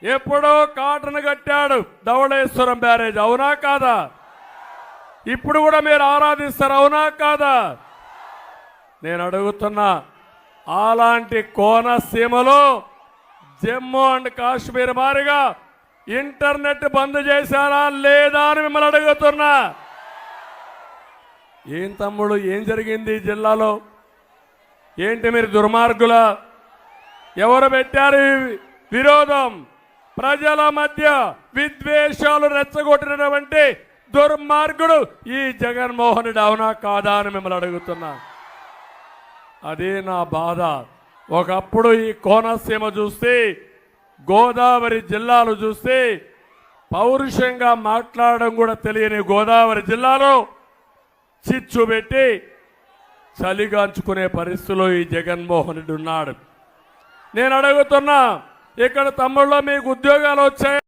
ఎప్పుడో కాటను కట్టాడు ధవళేశ్వరం బ్యారేజ్, అవునా కాదా? ఇప్పుడు కూడా మీరు ఆరాధిస్తారు, అవునా కాదా? నేను అడుగుతున్నా, అలాంటి కోనసీమలో జమ్మూ అండ్ కాశ్మీర్ మారిగా ఇంటర్నెట్ బంద్ చేశారా లేదా అని మిమ్మల్ని అడుగుతున్నా. ఏం తమ్ముడు, ఏం జరిగింది ఈ జిల్లాలో? ఏంటి మీరు దుర్మార్గుల? ఎవరు పెట్టారు విరోధం? ప్రజల మధ్య విద్వేషాలు రెచ్చగొట్టినటువంటి దుర్మార్గుడు ఈ జగన్మోహన్ రెడ్డి, అవునా కాదా అని మిమ్మల్ని అడుగుతున్నా. అదే నా బాధ. ఒకప్పుడు ఈ కోనసీమ చూస్తే, గోదావరి జిల్లాలు చూస్తే పౌరుషంగా మాట్లాడడం కూడా తెలియని గోదావరి జిల్లాలో చిచ్చు పెట్టి చలిగాంచుకునే పరిస్థితిలో ఈ జగన్మోహన్ రెడ్డి ఉన్నాడు. నేను అడుగుతున్నా, ఇక్కడ తమ్ముళ్ళో మీకు ఉద్యోగాలు వచ్చాయి?